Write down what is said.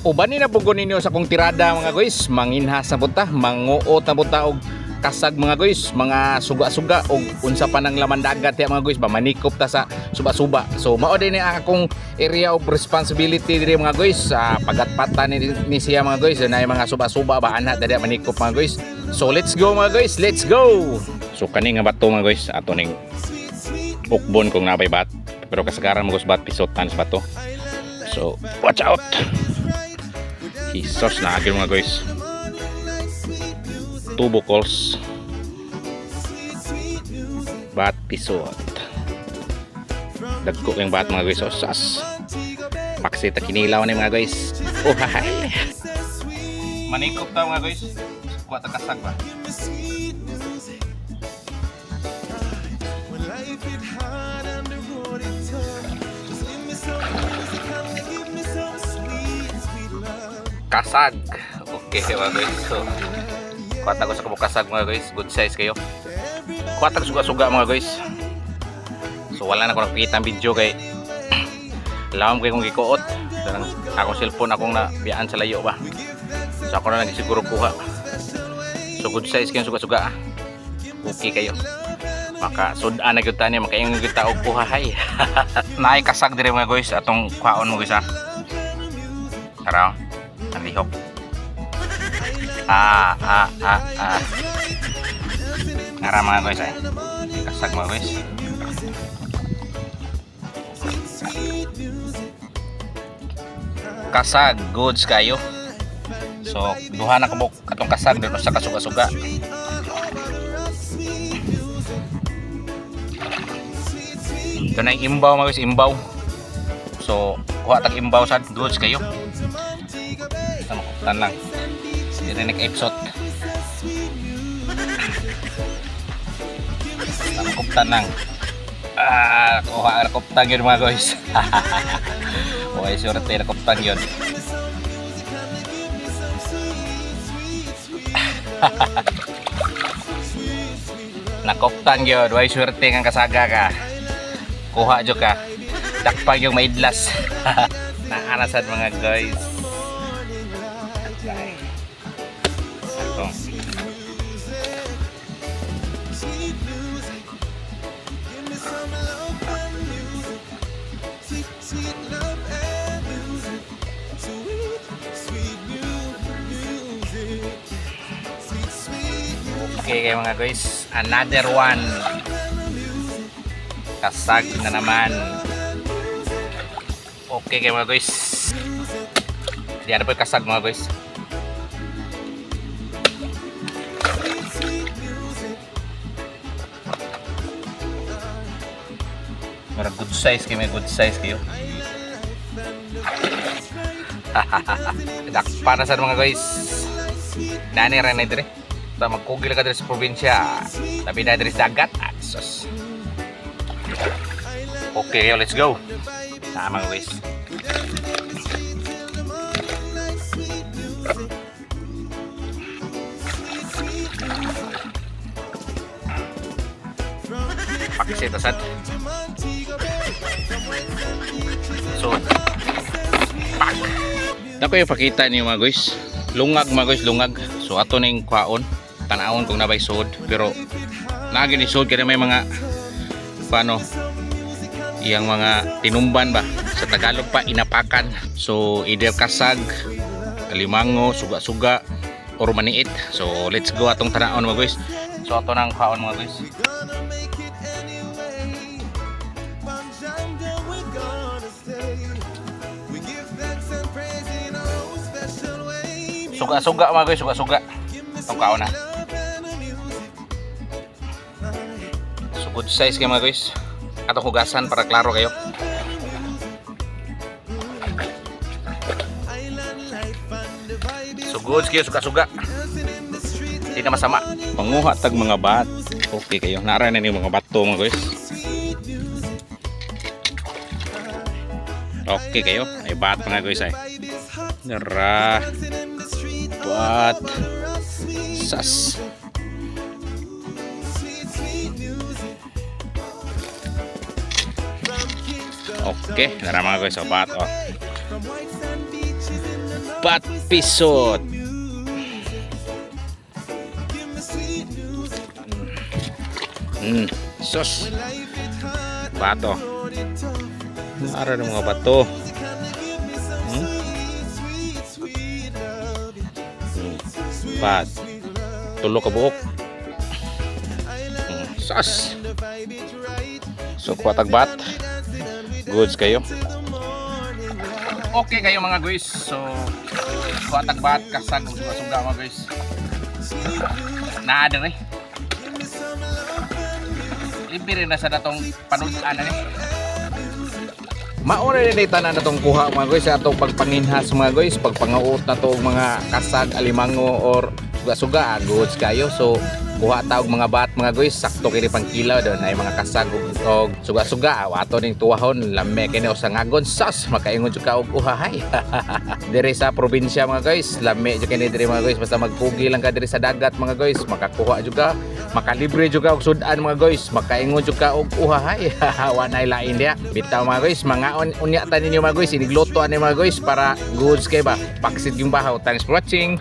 Uban ni na pugon ninyo sa kong tirada mga guys, manginhas na punta, manguot na punta og kasag mga guys, mga suga-suga og unsa pa nang laman dagat ya mga guys, ba manikop ta sa suba-suba. So mao din ni akong area of responsibility diri mga guys, sa pagatpatan ni siya mga guys, na mga suba-suba ba ana dali manikop mga guys. So let's go mga guys, let's go. So kani nga bato mga guys, ato ning ukbon kung nabay bat, pero kasagaran mga guys bat pisotan sa bato. So watch out. Hisos na agil mga guys, tubo calls bat pisot dagko yung bat mga guys. Osas paksita kinilaw ni mga guys. Oh hay manikop ta mga guys, kuha ta kasag ba. Kasag. Okay mga guys, so kuwata ko sa kabukasag mga guys, good size kayo. Kuwata ko suga-suga mga guys. So wala na ko nakikita ang video kay lawam kayo kong gikuot. Akong cellphone akong nabiyaan sa layo ba. So ako na nagsiguro kuha. So good size kayo suga-suga. Okay kayo. Maka sudan na kita niya, makaingon kita og kuha hay. Naay kasag dire mga guys atong kwaon mo guys ha. Tara. Nalihok. Ngara mga guys ay kasag mga guys. Kasag goods kayo. So duha na kabuk atong kasag dito sa kasuga-suga. Ito na yung imbaw mga guys, imbaw. So kuha tag imbaw sa goods kayo. Tan lang dirinig episode kuptan lang kuha kuptan yun mga guys. Okay, surete na kuptan yun. Nakuptan yun, way surete nga kasaga ka, kuha dyo ka dakpag yung maidlas. Naanasan mga guys. Okay kayo mga guys, another one. Kasag na naman. Okay kayo mga guys, di ada pa kasag mga guys. Mara good size kayo, may good size kayo. Dakpa na sa mga guys. Nani rin na dire. Magkugil ka dito sa probinsya, tapi na dito sa dagat. Sos. Okay, let's go. Sama mga guys. Pakisito sad. So, pak. Dako yung pakita niyo mga guys. Lungag mga guys, lungag. So ato ning kwaon, tanawon kung nabay sud, pero nagi ni sud kaya may mga paano iyang mga tinumban ba sa Tagalog pa inapakan. So either kasag, alimango, suga-suga or maniit. So let's go atong tanawon mga guys. So ato nang kwaon mga guys. Suga-suga mga guys, suga-suga. Itong kaon na. So good size kayo mga guys. Atong hugasan para klaro kayo. So good kayo, suga-suga. Hindi na masama. Panguha tag mga bat. Okay kayo. Nara na yung mga bato mga guys. Okay kayo. Ay bat mga guys ay. Nara. Bat sas. Okay, nara mga guys, obat oh. bat pisot. Sus. Bato. Ara ng mga bato. Bat. Tulo ka buok. Sus. So kuwatag bat. Goods kayo. Okay kayo mga guys. So kuwatag bat kasag suga mga guys. Naada rin. Libre na sa datong panudan na ni. Maura rin tanan na itong kuha mga guys sa itong pagpanginhas mga guys, pagpangauot na itong mga kasag, alimango or suga-suga, goods kayo. So kuha tawag mga bat mga guys, sakto kini pang kilaw doon ay mga kasag o suga-suga. Ato ning tuwahon lame kini o sa ngagon sas makaingon jud ka og uhahay. Diri sa probinsya mga guys, lame jud kini diri mga guys, basta magpugi lang ka diri sa dagat mga guys, makakuha jud ka, makalibre jud ka og sudan mga guys, makaingon jud ka og uhahay. Wanay lain dia. Bitaw mga guys, mga unya ta ninyo mga guys, inigluto ani mga guys para goods kay ba. Paksit yung bahaw. Thanks for watching.